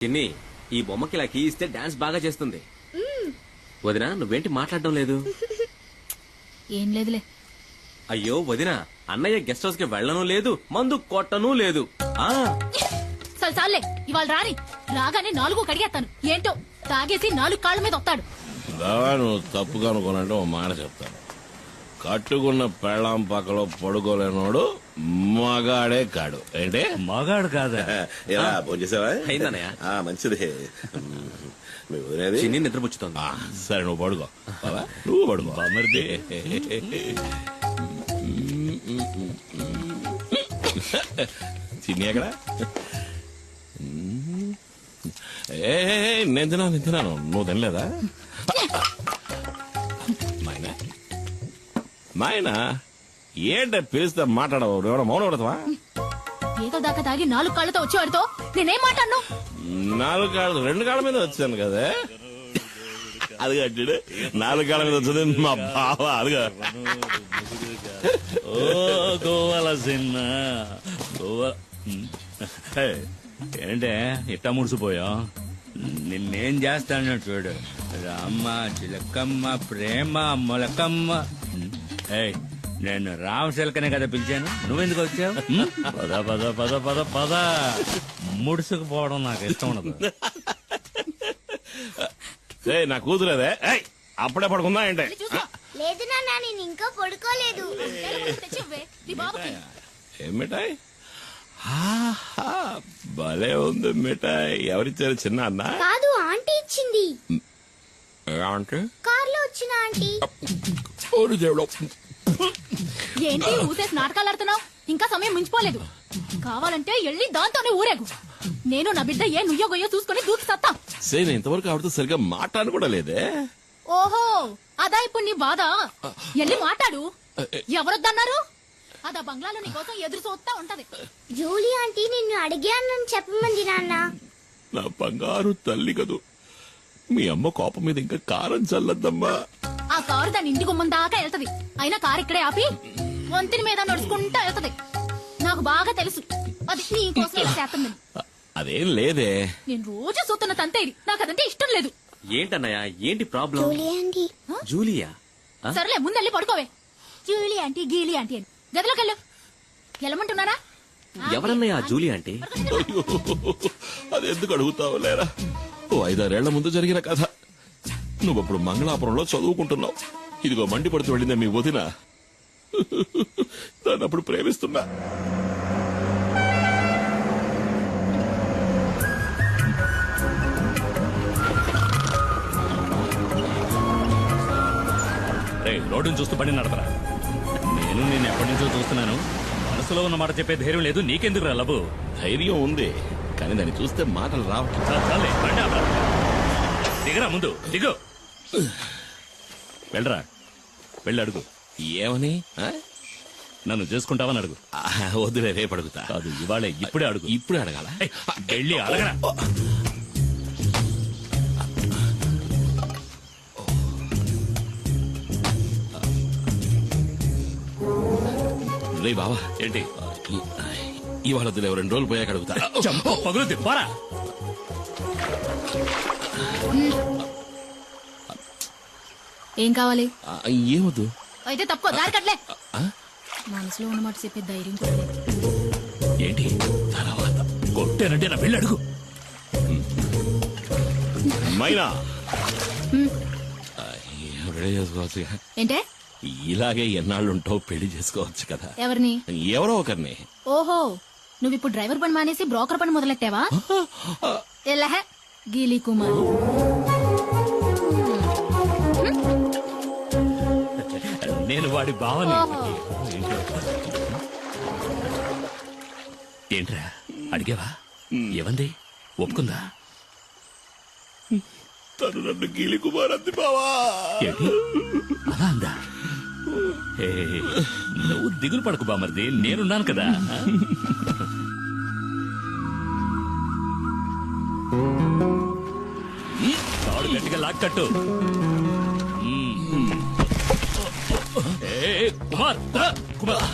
చిన్ని ఈ బొమ్మకి ఇలా కీ ఇస్తే డాన్స్ బాగా చేస్తుంది. వదినా నువ్వేంటి మాట్లాడడం లేదు? ఏం లేదులే. అయ్యో వదినా, అన్నయ్య గెస్ట్ హౌస్ కి వెళ్ళను లేదు, మందు కొట్టను లేదు. చాలే ఇవాళ రాని, రాగానే 4 కడిగేస్తాను. ఏంటో తాగేసి 4 కాళ్ళ మీద వస్తాడు. నువ్వు తప్పుగా అనుకోనంటే ఓ మాట చెప్తాను. కట్టుకున్న పెళ్ళాం పక్కలో పడుకోలేనోడు మగాడే కాడు. ఏంటి మగాడు కాదా? ఇలా భోంచేసావా? అయిందన్నయ్య. మంచిది. మీ వదిలేది చిన్ని నిద్రపుచ్చుతోంది. సరే నువ్వు పడుకో. నువ్వు పడుకో మరిది. చిన్ని ఎక్కడ? నేను తిన్నాను. నువ్వు తినలేదా? మాయనా ఏంట పిలిస్తే మాట్లాడవు? ఎవరో మౌనం పడతావా? ఏదో దాకా తాగి 4 కాళ్ళతో వచ్చేవాడితో నేనేం మాట్లాడను? 4 కాళ్ళు 2 కాళ్ళ మీద వచ్చాను కదా. అది కట్టాడు 4 కాళ్ళ మీద వచ్చింది మా బావ. అదిగా ఓ గోవాల సిన్న గోవా. ఏంటే ఇట్టా ముడిసిపోయా? నిన్నేం చేస్తాను చూడు. రామ్మ చిలకమ్మ ప్రేమ మొలకమ్మ. నేను రామశిలకనే కదా పిలిచాను, నువ్వెందుకు వచ్చావు? పద పద పద పద పద. ముడుసుకుపోవడం నాకు ఇష్టం ఉండదు. నా కూతురేదే. అప్పుడే పడుకుందా ఏంటే? లేదు నాన్న, నేను ఇంకా పడుకోలేదు. ఏం మిఠాయి? భలే ఉంది మిఠాయి. ఎవరిచ్చారు? చిన్న అన్న? కాదు, ఆంటీ ఇచ్చింది. అంటే కార్లో వచ్చిన ఆంటీ. ఏంటి ఊసేసి నాటకాలు ఆడుతున్నావు? ఇంకా సమయం మించిపోలేదు. కావాలంటే వెళ్ళి దాంతోనే ఊరేగు. నేను నా బిడ్డ ఏ నుయ్యో గొయ్యో చూసుకుని దూకి సత్తా. నేను ఇంతవరకు ఆవిడతో సరిగ్గా మాట్లాడను కూడా లేదే. ఓహో, అదా ఇప్పుడు నీ బాధ? వెళ్ళి మాట్లాడు. ఎవరొద్దన్నారు? అదా బంగ్లాలో నీ కోసం ఎదురు చూస్తా ఉంటది. జూలీ ఆంటీ నిన్ను అడిగానని చెప్పమంది నాన్న. నా బంగారు తల్లి కదూ. మీ అమ్మ కోపం మీద ఇంకా కారం చల్లద్దమ్మా. ఆ కారు దాని ఇంటి గుమ్మం దాకా వెళ్తది. అయినా కారు ఇక్కడే ఆపి వంతిని మీద నడుచుకుంటా వెళ్తది. నాకు బాగా తెలుసు అది నీ కోసం ఇలా చేస్తుందని. అదేం లేదే. నేను రోజు చూస్తున్న తంతే ఇది. నాకు అదంటే ఇష్టం లేదు. ఏంటన్నయ్య, ఏంటి ప్రాబ్లం? Julie aunty. జూలియా? సరేలే ముందెళ్ళి పడుకోవే. జూలీ ఆంటీ గీలీ ఆంటీ అని గదిలోకి వెళ్ళు. వెళ్ళమంటున్నారా? ఎవరన్నయ్య జూలి అంటే? అది ఎందుకు అడుగుతావు లేరా? ఓ 5-6 ఏళ్ల ముందు జరిగిన కథ. నువ్వప్పుడు మంగళాపురంలో చదువుకుంటున్నావు. ఇదిగో మండి పడుతూ వెళ్ళిందే మీ వదిన. దాన్ని అప్పుడు ప్రేమిస్తున్నా. రోడ్డును చూస్తూ బండి నడపరా. నేను ఎప్పటి నుంచో చూస్తున్నాను. మనసులో ఉన్న మాట చెప్పే ధైర్యం లేదు. నీకెందుకు రా లబు? ధైర్యం ఉంది, కానీ దాన్ని చూస్తే మాటలు రావట్లేదు. చాలే బండి ఆపరా. దిగరా ముందు దిగు. వెళ్ళరా, వెళ్ళి అడుగు. ఏమని? నన్ను చేసుకుంటావని అడుగు. వద్దులే, రేపు అడుగుతా. కాదు, ఇవాళే, ఇప్పుడే అడుగు. ఇప్పుడే అడగాల? వెళ్ళి అడగరా. రే బావా, ఏంటి? ఇవాళ వద్దులే, 2 రోజులు పోయాక అడుగుతా. పగులుద్ది పోరా. ఏం కావాలి? ఏమొద్దు. అయితే తప్పుకో, దారి కట్లే. మనసులో ఉన్నమాట చెప్పే ధైర్యం కూడా లేదు. ఏంటి తర్వాత కొట్టానంటే నా వెళ్ళి అడుగు. మైనా రెడీ చేసుకోవచ్చు. ఏంటే ఇలాగే ఎన్నాళ్ళుంటావు, పెళ్లి చేసుకోవచ్చు కదా. ఎవరిని? ఎవరో ఒకరిని. ఓహో, నువ్విప్పుడు డ్రైవర్ పని మానేసి బ్రోకర్ పని మొదలెట్టావా? ఎలహ గీలీ కుమార్. నేను వాడి భావన. ఏంట్రా అడిగావా? ఏమంది? ఒప్పుకుందా? తను నన్ను గీలి కుమార్ అంది బావా. ఏంటి అలా అందా? నువ్వు దిగులు పడకు బామర్ది, నేనున్నాను కదా. తాడు గట్టిగా లాక్కట్టు. కుమార్ కుమార్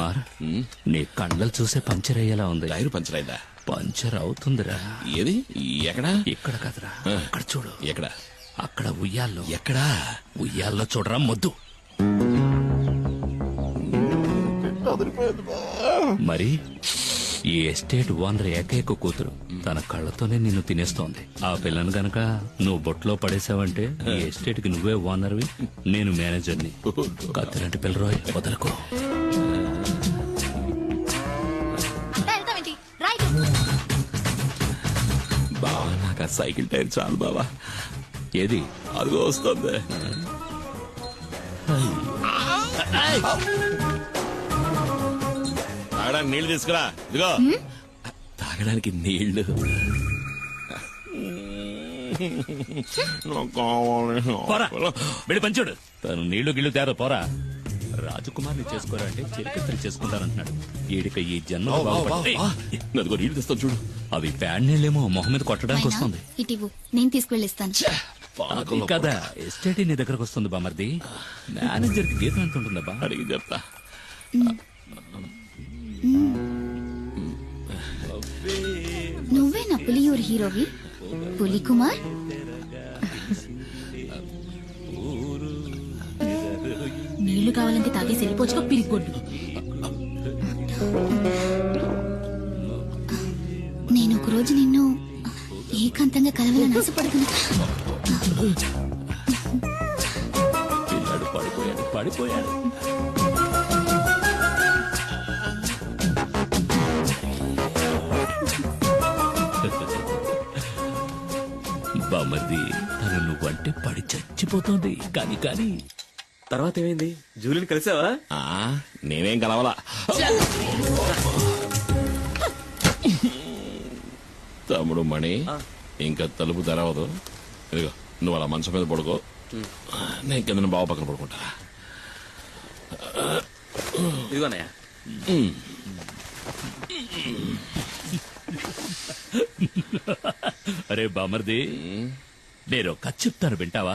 కుమార్ నీ కండలు చూసే పంచర్ అయ్యేలా ఉంది. టైర్ పంచర్ అయిందా? పంచర్ అవుతుందిరా. ఏది? ఎక్కడా? ఇక్కడ కదరా, అక్కడ చూడు. ఎక్కడ? అక్కడ ఉయ్యాల్లో. ఎక్కడా? ఉయ్యాల్లో చూడరా మొద్దు. మరి ఈ ఎస్టేట్ ఓనర్ ఏకైక కూతురు తన కళ్ళతోనే నిన్ను తినేస్తోంది. ఆ పిల్లను గనక నువ్వు బొట్లో పడేసావంటే ఈ ఎస్టేట్ కి నువ్వే ఓనర్వి, నేను మేనేజర్ని. కత్తిలాంటి పిల్లరోయ్, వదలకు. వెళ్తావేంటి? రైట్. బావా నాకు ఆ సైకిల్ టైర్ చాలు బావా. ఏది? అదిగో వస్తుంది. తాగడానికి నీళ్లు తీసుకురా. ఇదిగో తాగడానికి నీళ్లు. నాకు కావాలి. పోరా, వెళ్ళి పంచుడు. తను నీళ్లు గిళ్ళు తేరా, పోరా. రాజకుమార్ని చేసుకోరా అంటే చిరికత్తరి చేసుకుంటానంటున్నాడు. ఈడిక ఈ జన్మ అదిగో నీళ్లు తెస్తాను చూడు. అవి ప్యాడ్ నీళ్ళేమో మొహం మీద కొట్టడానికి వస్తుంది. ఇటివ్వు, నేను తీసుకువెళ్ళిస్తాను. అది కదా ఎస్టేట్ నీ దగ్గరకు వస్తుంది బామర్ది. మేనేజర్ కి గీతం ఎంత ఉంటుందా బా? అడిగి చెప్తా. నువ్వే నా పులియూరు హీరోవి, పులి కుమార్. నీళ్లు కావాలంటే తాగేసి వెళ్ళిపోవచ్చుకో పిరిగొడ్డు. నేను ఒకరోజు నిన్ను ఏకాంతంగా కలవాలని ఆశపడుతున్నా. పిల్లాడు పడిపోయాడు. బామర్ది, తను నువ్వంటే పడి చచ్చిపోతుంది. కానీ తర్వాత ఏమైంది? జూలిని కలిసావా? నేనేం కలవలా. తమ్ముడు మణి, ఇంకా తలుపు తెరవదు. ఇదిగో నువ్వు అలా మంచం మీద పడుకో, నేను కింద బావ పక్కన పడుకుంటా. ఇదిగోనయ్యా. అరే బామర్ది, నేను కథ చెప్తాను వింటావా?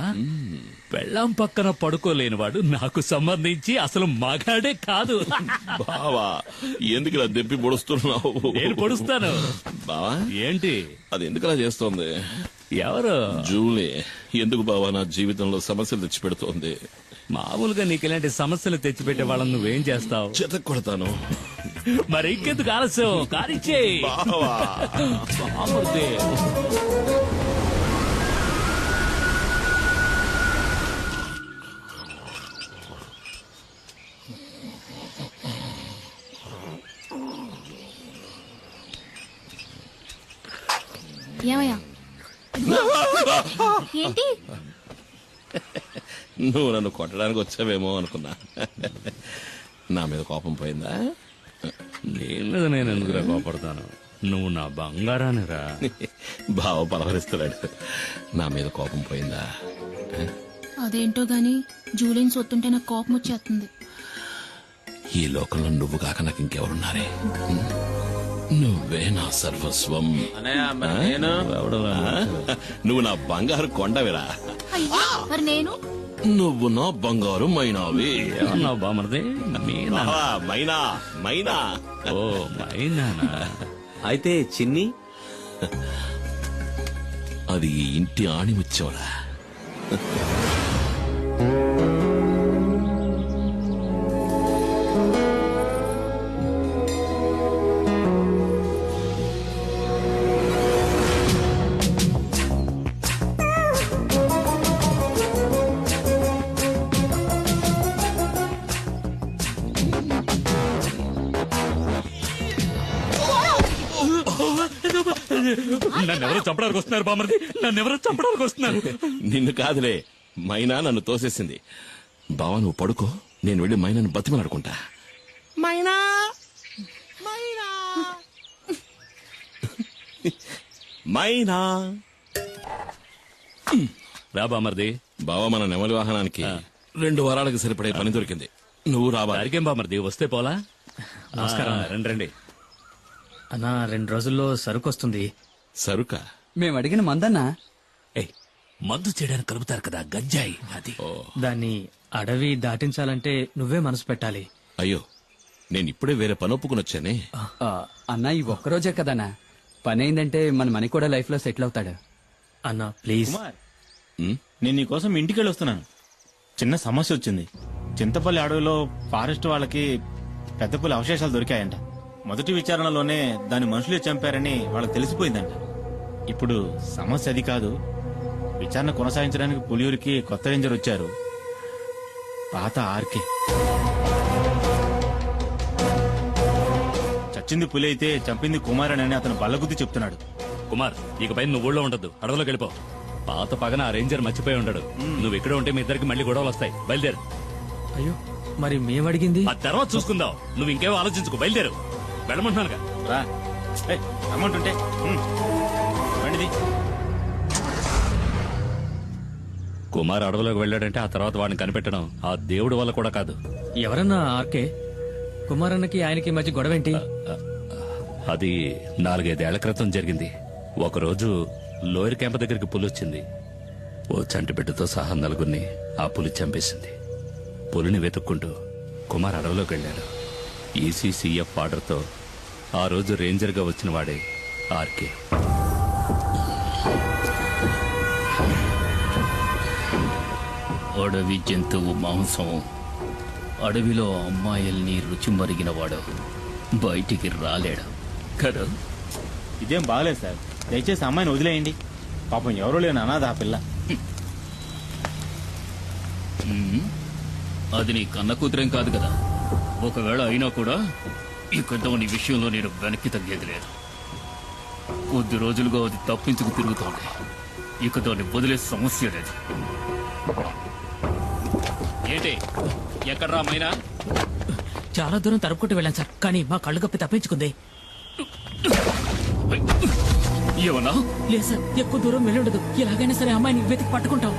పెళ్ళాం పక్కన పడుకోలేనివాడు నాకు సంబంధించి అసలు మగాడే కాదు. బావా ఎందుకు ఇలా దెప్పి పొడుస్తున్నావు? నేను పొడుస్తాను. బావా ఏంటి? అది ఎందుకు అలా చేస్తోంది? ఎవరు? జూలీ. ఎందుకు బావా నా జీవితంలో సమస్యలు తెచ్చి పెడుతోంది? మామూలుగా నీకు ఇలాంటి సమస్యలు తెచ్చిపెట్టే వాళ్ళని నువ్వేం చేస్తావు? చెత్త కొడతాను. మరి ఇంకెందుకు ఆలస్యం? కానిచ్చేయి బావా. బామర్ది. ఏమయ్యా? ఏంటి? నువ్వు నన్ను కొట్టడానికి వచ్చావేమో అనుకున్నా. నా మీద కోపం పోయిందా? నీ మీద నేను ఎందుకురా కోపడతాను? నువ్వు నా బంగారానిరా. బావ పలవరిస్తున్నాడు. నా మీద కోపం పోయిందా? అదేంటో గాని జూలిని సొత్తుంటే నాకు కోపం వచ్చేస్తుంది. ఈ లోకంలో నువ్వు కాక నాకు ఇంకెవరున్నారే? నువ్వే నా సర్వస్వం. అన్నయ్య, మరి నేను? నువ్వు నా బంగారు కొండవిరా. అయ్యో, మరి నేను? నువ్వు నా బంగారు మైనావి. ఏమన్నావు బామర్ది? మీనా? మైనా మైనా. ఓ మైనానా? అయితే చిన్ని? అది ఈ ఇంటి ఆణిముచ్చోరా. నన్నెవరో చంపడానికి వస్తున్నారు బామర్ది, నన్నెవరో చంపడానికి వస్తున్నారు. నిన్ను కాదులే, మైనా నన్ను తోసేసింది. బావా నువ్వు పడుకో, నేను వెళ్ళి మైనాను బతిమలాడుకుంటా. మైనా మైనా మైనా. రా బామర్ది. బావా మన నెమలి వాహనానికి 2 వారాలకు సరిపడే పని దొరికింది. నువ్వు రాబా. అరికేం బామర్ది, వస్తే పోలా? నమస్కారం. రండి. అన్నా 2 రోజుల్లో సరుకు వస్తుంది. సరుక? మేము అడిగిన మందన్నా. ఏయ్, మందు చేయడానికి కలుపుతారు కదా గంజాయి, అది. దాన్ని అడవి దాటించాలంటే నువ్వే మనసు పెట్టాలి. అయ్యో నేను ఇప్పుడే వేరే పని ఒప్పుకుని వచ్చానే. అన్నా ఈ ఒక్కరోజే కదన్నా పని అయిందంటే మన మనీ కూడా లైఫ్ లో సెటిల్ అవుతాడు. అన్నా ప్లీజ్. కుమార్ ఉమ్, నేను నీకోసం ఇంటికి వెళ్ళి వస్తున్నాను. చిన్న సమస్య వచ్చింది. చింతపల్లి అడవిలో ఫారెస్ట్ వాళ్ళకి పెద్ద పులి అవశేషాలు దొరికాయంట. మొదటి విచారణలోనే దాని మనుషులే చంపారని వాళ్ళకి తెలిసిపోయిందంట. ఇప్పుడు సమస్య అది కాదు. విచారణ కొనసాగించడానికి పులియూరికి కొత్త రేంజర్ వచ్చారు, పాత ఆర్కే. చచ్చింది పులి అయితే చంపింది కుమార్ అని అతను బల్లగుద్ది చెప్తున్నాడు. కుమార్ ఇకపై నువ్వు ఊళ్ళో ఉండద్దు, అడవిలోకి వెళ్ళిపో. పాత పగన ఆ రేంజర్ మర్చిపోయి ఉండడు. నువ్వు ఇక్కడ ఉంటే మీ ఇద్దరికి మళ్ళీ గొడవలు వస్తాయి. బయలుదేరు. అయ్యో మరి మేము అడిగింది. ఆ తర్వాత చూసుకుందాం. నువ్వు ఇంకేమో ఆలోచించుకో. బయలుదేరు. వెళ్ళమంటున్నానుగా. రా అమౌంట్ ఉంటే బండిది. కుమార్ అడవిలోకి వెళ్ళాడంటే ఆ తర్వాత వాడిని కనిపెట్టడం ఆ దేవుడి వల్ల కూడా కాదు. ఎవరన్నా ఆర్కే? కుమారన్నకి ఆయనకి మధ్య గొడవ ఏంటి? అది 4-5 ఏళ్ల క్రితం జరిగింది. ఒకరోజు లోయర్ క్యాంప్ దగ్గరికి పులి వచ్చింది. ఓ చంటి బిడ్డతో సహా 4గురిని ఆ పులి చంపేసింది. పులిని వెతుక్కుంటూ కుమార్ అడవిలోకి వెళ్ళాడు. ఈసీసీఎఫ్ ఆర్డర్తో ఆ రోజు రేంజర్గా వచ్చిన వాడే ఆర్కే. అడవి జంతువు మాంసం, అడవిలో అమ్మాయిల్ని రుచి మరిగినవాడు బయటికి రాలేడు కదా. ఇదేం బాగలేదు సార్. దయచేసి అమ్మాయిని వదిలేయండి. పాపం ఎవరో లేని అనాథ ఆ పిల్ల. అది నీ కన్న కూతురేం కాదు కదా. ఒకవేళ అయినా కూడా ఇక దాని విషయంలో నేను వెనక్కి తగ్గేది లేదు. కొద్ది రోజులుగా అది తప్పించుకు తిరుగుతోంది. ఇక దాన్ని వదిలే సమస్య లేదు. ఏంటి ఎక్కడ్రా మైనా? చాలా దూరం తరుపుకుంటూ వెళ్ళాను సార్, కానీ మా కళ్ళు కప్పి తప్పించుకుంది. ఏమన్నా? లేదు సార్, ఎక్కువ దూరం వెళ్ళుండదు. ఎలాగైనా సరే అమ్మాయిని వెతికి పట్టుకుంటాం.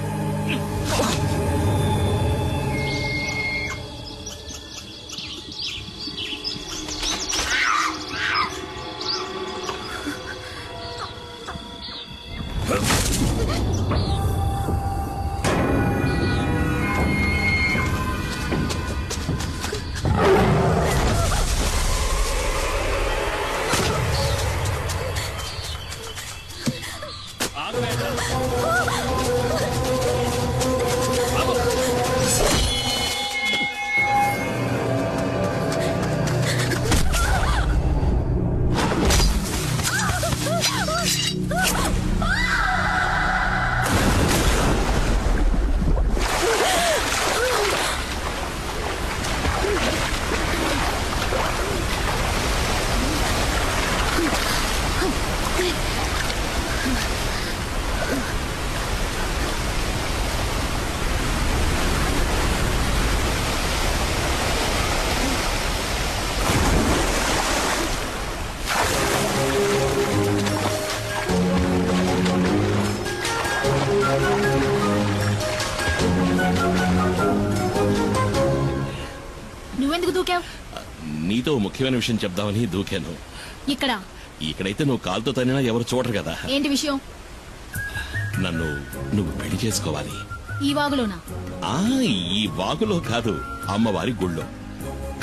నువ్వెందుకు దూకావు? నీతో ముఖ్యమైన విషయం చెప్దామని దూకాను. ఇక్కడ ఇక్కడైతే నువ్వు కాలుతో తనినా ఎవరు చూడరు కదా. ఏంటి విషయం? నన్ను నువ్వు పెళ్లి చేసుకోవాలి. ఈ వాగులోనా? ఆ ఈ వాగులో కాదు, అమ్మవారి గుళ్ళో.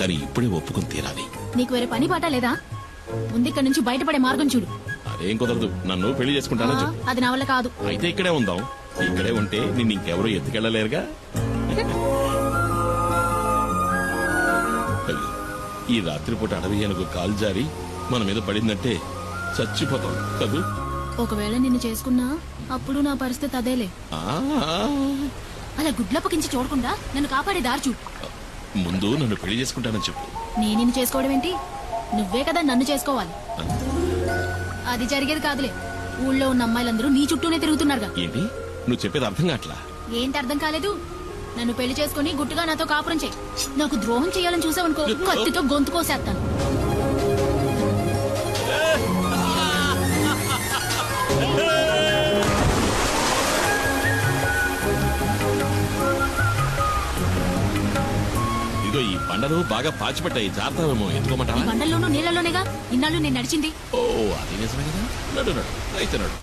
కానీ ఇప్పుడే ఒప్పుకుని తీరాలి. నీకు వేరే పని పాట లేదా? ముందు ఇక్కడ నుంచి బయటపడే మార్గం చూడు. అదేం కుదరదు. నన్ను పెళ్లి చేసుకుంటానని చెప్పు. అది నా వల్ల కాదు. అయితే ఇక్కడే ఉందాం. ఇక్కడే ఉంటే నిన్ను ఇంకెవరూ ఎత్తుకెళ్ళలేరుగా. అయ్యో, ఈ రాత్రిపూట అడవి ఏనుగు కాలు జారి మన మీద పడిందంటే చచ్చిపోతాం కదూ. ఒకవేళ నిన్ను చేసుకున్నా అప్పుడు నా పరిస్థితి అదేలే. ఆ, అలా గుడ్లప్పకించి చూడకుండా నన్ను కాపాడే దారి చూడు. ముందు నన్ను పెళ్లి చేసుకుంటానని చెప్పు. నేను నిన్ను చేసుకోవడం ఏంటి? నువ్వే కదా నన్ను చేసుకోవాలి. అది జరిగేది కాదులే. ఊళ్ళో ఉన్న అమ్మాయిలందరూ నీ చుట్టూనే తిరుగుతున్నారుగా. ఏంటి నువ్వు చెప్పేది అర్థం కావట్లా? ఏంటి అర్థం కాలేదు? నన్ను పెళ్లి చేసుకుని గుట్టుగా నాతో కాపురం చేయి. నాకు ద్రోహం చేయాలని చూసావనుకో, కత్తితో గొంతు కోసేస్తాను. ఇదిగో ఈ బండలు బాగా పాచిపట్టాయి, జాగ్రత్తమేమో. ఎత్తుకోమంటావా? బండల్లోనూ నీళ్లలోనేగా ఇన్నాళ్ళు నేను నడిచింది. ఓ అది నిజమే కదా. నడు నడు అయితే నడు.